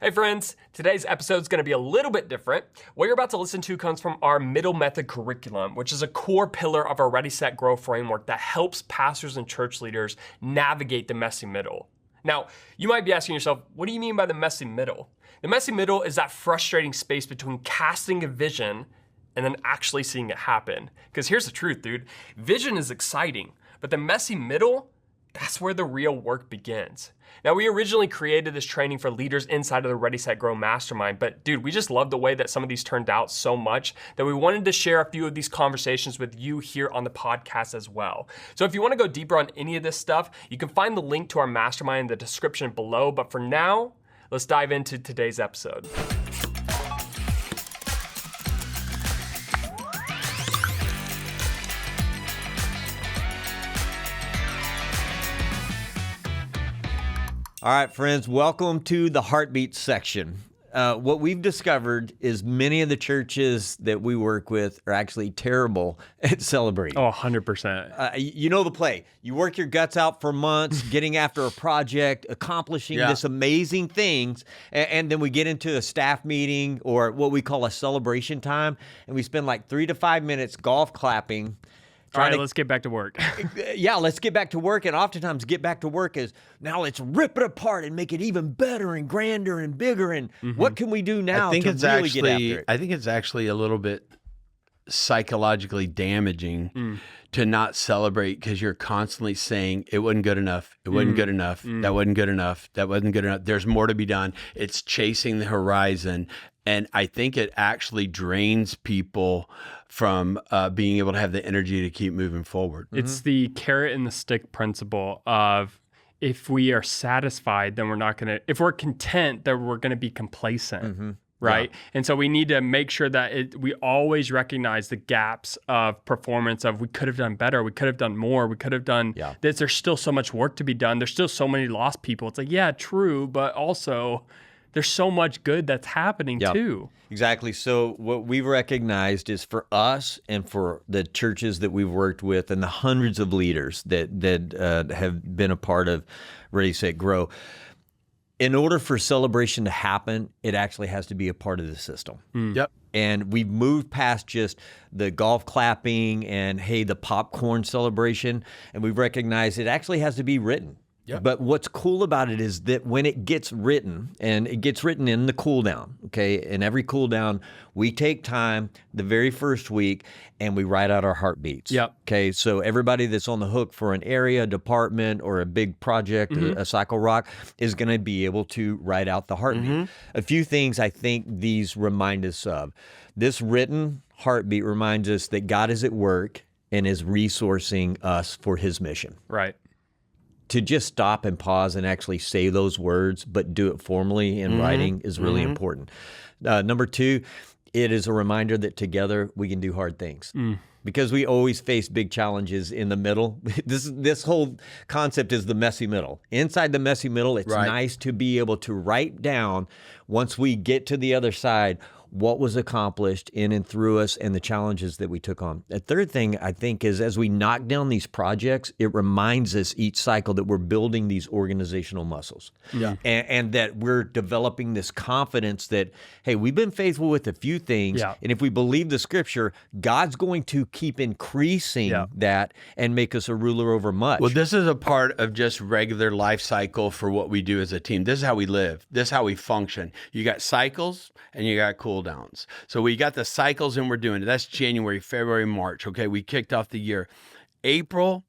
Hey friends, today's episode is going to be a little bit different. What you're about to listen to comes from our Middle Method curriculum, which is a core pillar of our Ready, Set, Grow framework that helps pastors and church leaders navigate the messy middle. Now, you might be asking yourself, what do you mean by the messy middle? The messy middle is that frustrating space between casting a vision and then actually seeing it happen. Because here's the truth, dude. Vision is exciting, but the messy middle, that's where the real work begins. Now, we originally created this training for leaders inside of the Ready, Set, Grow mastermind, but dude, we just love the way that some of these turned out so much that we wanted to share a few of these conversations with you here on the podcast as well. So if you want to go deeper on any of this stuff, you can find the link to our mastermind in the description below. But for now, let's dive into today's episode. All right, friends, welcome to the heartbeat section. What we've discovered is many of the churches that we work with are actually terrible at celebrating. Oh, 100%. You know the play. You work your guts out for months, getting after a project, accomplishing this amazing things, and then we get into a staff meeting or what we call a celebration time, and we spend like 3 to 5 minutes golf clapping. All right, let's get back to work. Yeah, let's get back to work. And oftentimes get back to work is, now let's rip it apart and make it even better and grander and bigger. And what can we do now to really get after it? I think it's actually a little bit psychologically damaging to not celebrate because you're constantly saying it wasn't good enough. It wasn't good enough. That wasn't good enough. That wasn't good enough. There's more to be done. It's chasing the horizon. And I think it actually drains people from being able to have the energy to keep moving forward. It's the carrot and the stick principle of if we are satisfied, then we're not going to, if we're content, then we're going to be complacent. Right. Yeah. And so we need to make sure that we always recognize the gaps of performance of we could have done better. We could have done more. We could have done this. There's still so much work to be done. There's still so many lost people. It's like, yeah, true. But also there's so much good that's happening too. Exactly. So what we've recognized is for us and for the churches that we've worked with and the hundreds of leaders that have been a part of Ready, Set, Grow, in order for celebration to happen, it actually has to be a part of the system. Yep. And we've moved past just the golf clapping and, hey, the popcorn celebration, and we've recognized it actually has to be written. Yep. But what's cool about it is that when it gets written, and it gets written in the cool down, okay? In every cool down, we take time the very first week and we write out our heartbeats. Yep. Okay, so everybody that's on the hook for an area, department, or a big project, a cycle rock, is going to be able to write out the heartbeat. A few things I think these remind us of. This written heartbeat reminds us that God is at work and is resourcing us for his mission. Right. To just stop and pause and actually say those words, but do it formally in writing is really important. Number two, it is a reminder that together we can do hard things. Because we always face big challenges in the middle. This whole concept is the messy middle. Inside the messy middle, it's nice to be able to write down, once we get to the other side, what was accomplished in and through us and the challenges that we took on. The third thing I think is as we knock down these projects, it reminds us each cycle that we're building these organizational muscles. And that we're developing this confidence that, hey, we've been faithful with a few things. And if we believe the scripture, God's going to keep increasing that and make us a ruler over much. Well, this is a part of just regular life cycle for what we do as a team. This is how we live. This is how we function. You got cycles and you got cool downs. So we got the cycles and we're doing it. That's January, February, March. Okay, we kicked off the year. April,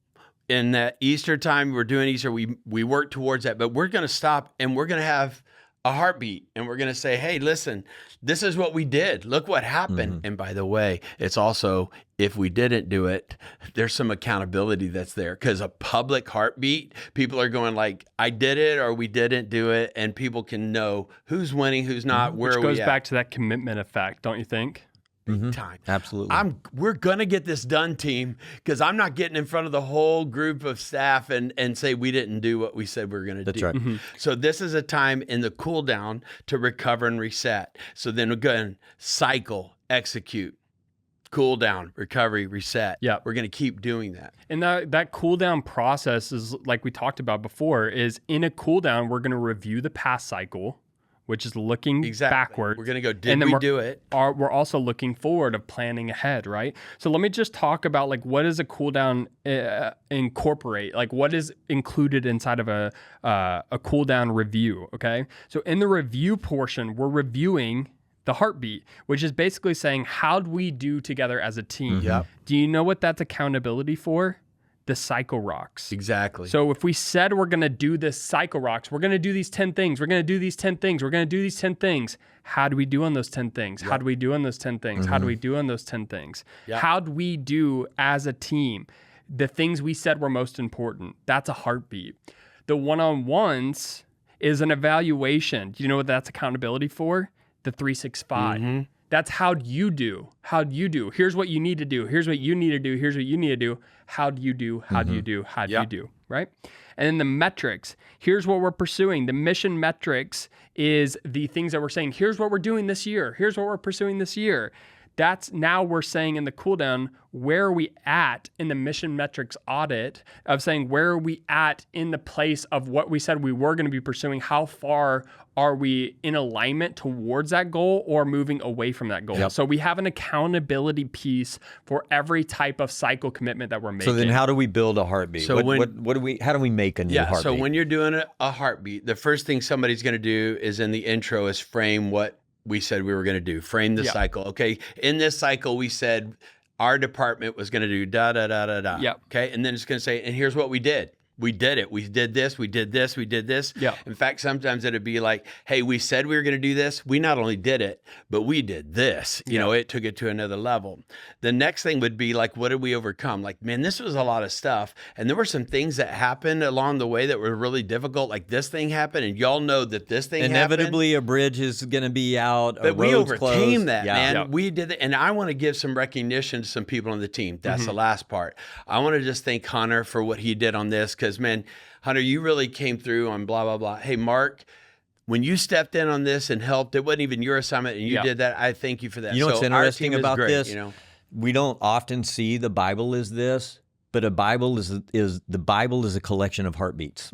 in that Easter time, we're doing Easter. We work towards that, but we're going to stop and we're going to have a heartbeat and we're going to say, hey, listen, this is what we did. Look what happened. And by the way, it's also, if we didn't do it, there's some accountability that's there because a public heartbeat, people are going like, I did it or we didn't do it. And people can know who's winning, who's not, where are we at. Which goes back to that commitment effect, don't you think? big time. Absolutely. We're going to get this done, team, because I'm not getting in front of the whole group of staff and say we didn't do what we said we were going to do. That's right. Mm-hmm. So this is a time in the cool down to recover and reset. So then we're going to cycle, execute, cool down, recovery, reset. Yeah. We're going to keep doing that. And that cool down process is, like we talked about before, is in a cool down, we're going to review the past cycle. which is looking backwards. We're going to go, did we do it? We're also looking forward of planning ahead, right? So let me just talk about like what does a cool down incorporate? Like what is included inside of a cool down review, okay? So in the review portion, we're reviewing the heartbeat, which is basically saying, how'd we do together as a team? Yep. Do you know what that's accountability for? The cycle rocks. Exactly. So if we said we're going to do this cycle rocks, we're going to do these 10 things, we're going to do these 10 things, we're going to do these 10 things. How do we do on those 10 things? How do we do on those 10 things? How do we do on those 10 things? How do we do as a team? The things we said were most important. That's a heartbeat. The one-on-ones is an evaluation. Do you know what that's accountability for? The 365. That's how'd you do? How'd you do? Here's what you need to do. Here's what you need to do. Here's what you need to do. How'd you do? How'd you do? How'd you do? Right? And then the metrics. Here's what we're pursuing. The mission metrics is the things that we're saying. Here's what we're doing this year. Here's what we're pursuing this year. That's now we're saying in the cool down, where are we at in the mission metrics audit of saying, where are we at in the place of what we said we were going to be pursuing? How far are we in alignment towards that goal or moving away from that goal? So we have an accountability piece for every type of cycle commitment that we're making. So then how do we build a heartbeat? So how do we make a new heartbeat? So when you're doing a heartbeat, the first thing somebody's going to do is in the intro is frame what we said we were going to do, frame the cycle. Okay. In this cycle, we said our department was going to do da, da, da, da, da. Okay. And then it's going to say, and here's what we did. We did it. We did this. We did this. We did this. In fact, sometimes it'd be like, hey, we said we were going to do this. We not only did it, but we did this. You know, it took it to another level. The next thing would be like, what did we overcome? Like, man, this was a lot of stuff. And there were some things that happened along the way that were really difficult. Like this thing happened, and y'all know that this thing inevitably happened. A bridge is going to be out. But we overcame closed. that, man. We did it. And I want to give some recognition to some people on the team. That's the last part. I want to just thank Hunter for what he did on this. Because, man, Hunter, you really came through on blah, blah, blah. Hey, Mark, when you stepped in on this and helped, it wasn't even your assignment, and you did that. I thank you for that. You know what's interesting about this? You know? We don't often see the Bible as this, but the Bible is a collection of heartbeats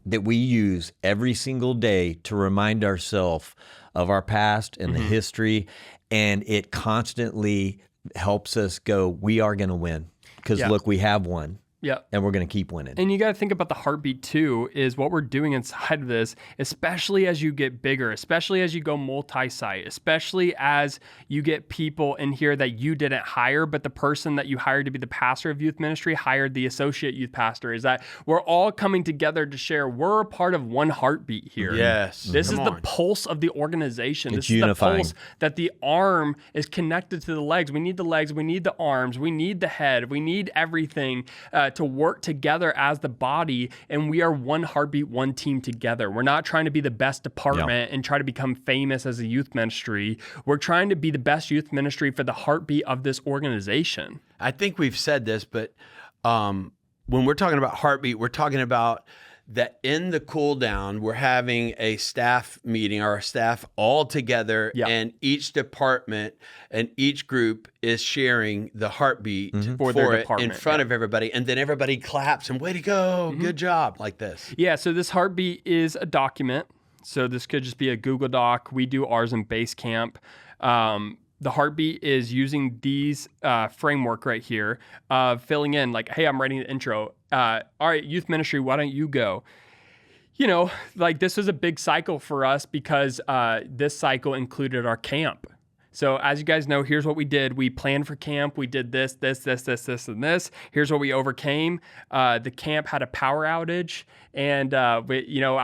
that we use every single day to remind ourselves of our past and the history, and it constantly helps us go, we are going to win. Because look, we have won. And we're going to keep winning. And you got to think about the heartbeat too, is what we're doing inside of this, especially as you get bigger, especially as you go multi-site, especially as you get people in here that you didn't hire, but the person that you hired to be the pastor of youth ministry hired the associate youth pastor, is that we're all coming together to share. We're a part of one heartbeat here. Yes. This is the pulse of the organization. It's this is unifying. the pulse that the arm is connected to the legs. We need the legs. We need the arms. We need the head. We need everything to work together as the body, and we are one heartbeat, one team together. We're not trying to be the best department and try to become famous as a youth ministry. We're trying to be the best youth ministry for the heartbeat of this organization. I think we've said this, but when we're talking about heartbeat, we're talking about that in the cool down, we're having a staff meeting, our staff all together, and each department and each group is sharing the heartbeat for their it department in front of everybody. And then everybody claps and way to go, good job, like this. Yeah, so this heartbeat is a document. So this could just be a Google Doc. We do ours in Basecamp. The heartbeat is using these framework right here, filling in like, hey, I'm writing the intro. All right, youth ministry, why don't you go? You know, like this was a big cycle for us because this cycle included our camp. So as you guys know, here's what we did. We planned for camp. We did this, and this. Here's what we overcame. The camp had a power outage. And, I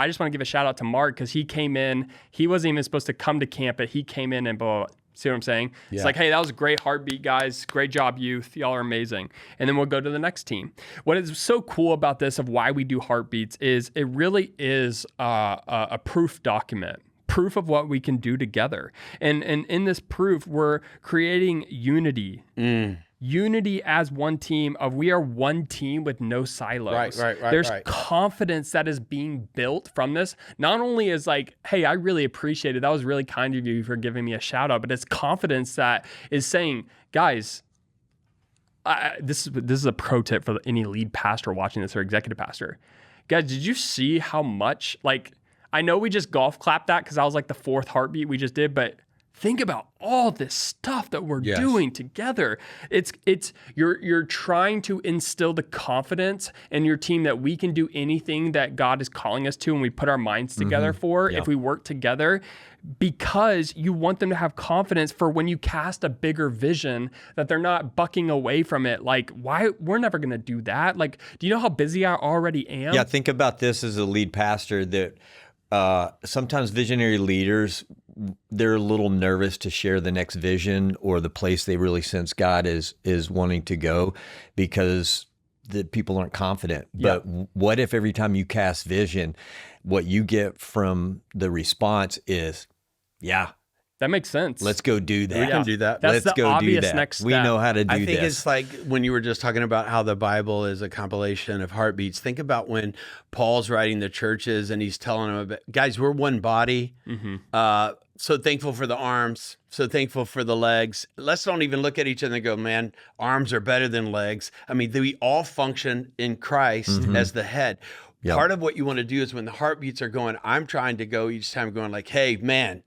just want to give a shout out to Mark because he came in. He wasn't even supposed to come to camp, but he came in and blah. See what I'm saying? Yeah. It's like, hey, that was a great heartbeat, guys. Great job, youth. Y'all are amazing. And then we'll go to the next team. What is so cool about this of why we do heartbeats is it really is a proof document. Proof of what we can do together. And in this proof, we're creating unity. Unity as one team of we are one team with no silos. Right. There's confidence that is being built from this. Not only is like, hey, I really appreciate it. That was really kind of you for giving me a shout out, but it's confidence that is saying, guys, this is a pro tip for any lead pastor watching this or executive pastor. Guys, did you see how much, like, I know we just golf clapped that because I was like the 4th heartbeat we just did, but think about all this stuff that we're doing together. It's you're trying to instill the confidence in your team that we can do anything that God is calling us to and we put our minds together for if we work together, because you want them to have confidence for when you cast a bigger vision that they're not bucking away from it. Like, why? We're never going to do that. Like, do you know how busy I already am? Yeah, think about this as a lead pastor that sometimes visionary leaders, they're a little nervous to share the next vision or the place they really sense God is wanting to go because the people aren't confident. But what if every time you cast vision, what you get from the response is, yeah, that makes sense. let's go do that. We can do that. That's Let's the go do obvious that. next We step. know how to do I think this. it's like when you were just talking about how the Bible is a compilation of heartbeats. Think about when Paul's writing the churches and he's telling them about, guys, we're one body. So thankful for the arms. So thankful for the legs. Let's don't even look at each other and go, man, arms are better than legs. I mean, we all function in Christ as the head. Yep. Part of what you want to do is when the heartbeats are going, I'm trying to go each time going like, hey, man,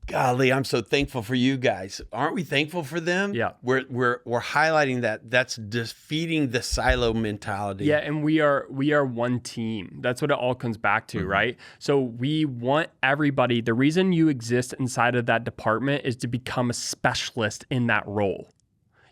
golly, I'm so thankful for you guys. Aren't we thankful for them? Yeah. We're highlighting that. That's defeating the silo mentality. Yeah, and we are one team. That's what it all comes back to, right? So we want everybody. The reason you exist inside of that department is to become a specialist in that role.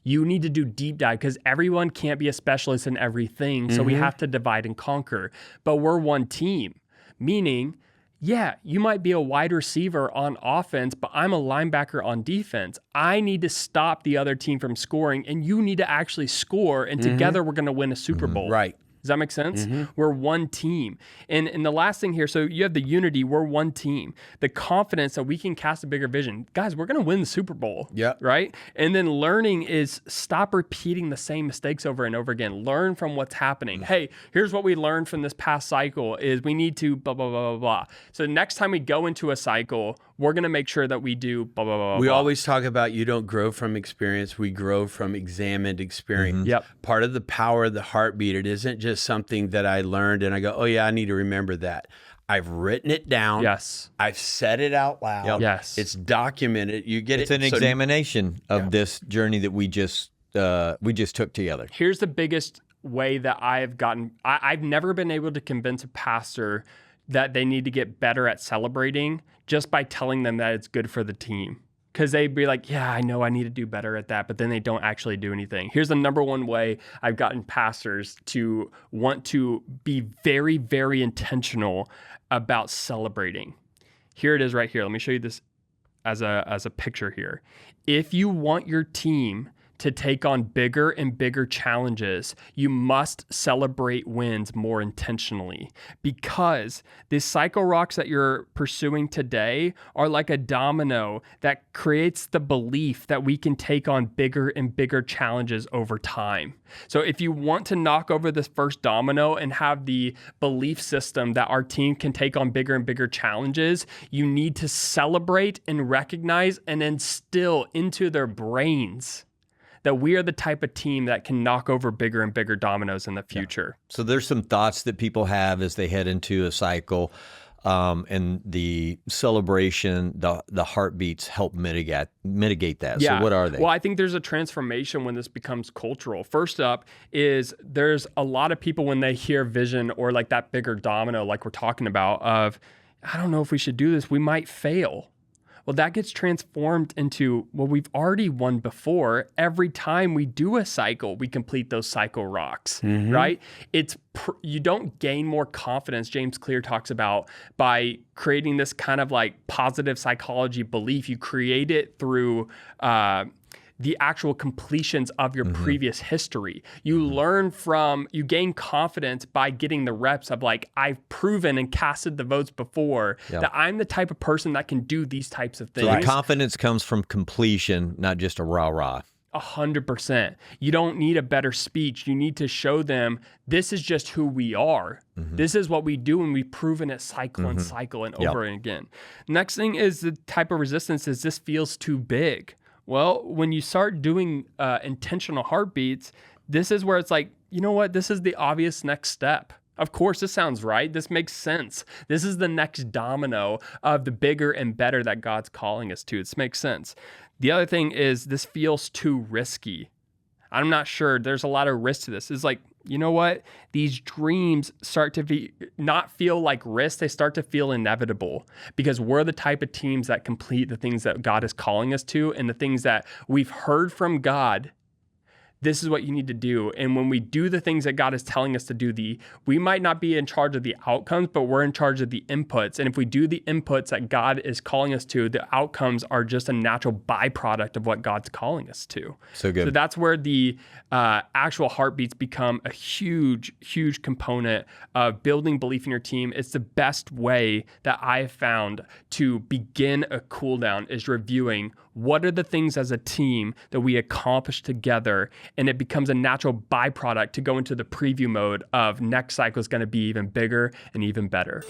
You need to do deep dive because everyone can't be a specialist in everything. So we have to divide and conquer. But we're one team, meaning, yeah, you might be a wide receiver on offense, but I'm a linebacker on defense. I need to stop the other team from scoring, and you need to actually score, and together we're going to win a Super Bowl. Right. Does that make sense? We're one team. And the last thing here, so you have the unity, we're one team. The confidence that we can cast a bigger vision. Guys, we're going to win the Super Bowl. Yep. Right? And then learning is stop repeating the same mistakes over and over again. Learn from what's happening. Hey, here's what we learned from this past cycle is we need to blah, blah, blah, blah, blah. So next time we go into a cycle, we're going to make sure that we do blah, blah, blah, We blah. always talk about you don't grow from experience. We grow from examined experience. Yep. Part of the power of the heartbeat, it isn't just something that I learned and I go, oh yeah, I need to remember that. I've written it down. Yes. I've said it out loud. Yep. Yes. It's documented. You get It's it. an So- examination of this journey that we just took together. Here's the biggest way that I've gotten, I've never been able to convince a pastor that they need to get better at celebrating just by telling them that it's good for the team. Because they'd be like, yeah, I know I need to do better at that, but then they don't actually do anything. Here's the number one way I've gotten pastors to want to be very, very intentional about celebrating. Here it is right here. Let me show you this as a picture here. If you want your team to take on bigger and bigger challenges, you must celebrate wins more intentionally, because the cycle rocks that you're pursuing today are like a domino that creates the belief that we can take on bigger and bigger challenges over time. So if you want to knock over this first domino and have the belief system that our team can take on bigger and bigger challenges, you need to celebrate and recognize and instill into their brains that we are the type of team that can knock over bigger and bigger dominoes in the future. So there's some thoughts that people have as they head into a cycle, and the celebration, the heartbeats help mitigate that. Yeah. So what are they? Well, I think there's a transformation when this becomes cultural. First up is there's a lot of people when they hear vision or like that bigger domino, like we're talking about, of, I don't know if we should do this, we might fail. Well, that gets transformed into, well, we've already won before. Every time we do a cycle, we complete those cycle rocks, right? You don't gain more confidence, James Clear talks about, by creating this kind of like positive psychology belief. You create it through the actual completions of your previous history. You learn from, you gain confidence by getting the reps of like, I've proven and casted the votes before that I'm the type of person that can do these types of things. So the confidence comes from completion, not just a rah-rah. 100%. You don't need a better speech. You need to show them this is just who we are. This is what we do, and we've proven it cycle and cycle and over and again. Next thing is the type of resistance is this feels too big. Well, when you start doing intentional heartbeats, this is where it's like, you know what? This is the obvious next step. Of course, this sounds right. This makes sense. This is the next domino of the bigger and better that God's calling us to. This makes sense. The other thing is this feels too risky. I'm not sure. There's a lot of risk to this. It's like, you know what? These dreams start to not feel like risk. They start to feel inevitable because we're the type of teams that complete the things that God is calling us to and the things that we've heard from God. This is what you need to do. And when we do the things that God is telling us to do, we might not be in charge of the outcomes, but we're in charge of the inputs. And if we do the inputs that God is calling us to, the outcomes are just a natural byproduct of what God's calling us to. So good. So that's where the actual heartbeats become a huge, huge component of building belief in your team. It's the best way that I have found to begin a cool down is reviewing what are the things as a team that we accomplish together, and it becomes a natural byproduct to go into the preview mode of next cycle is going to be even bigger and even better.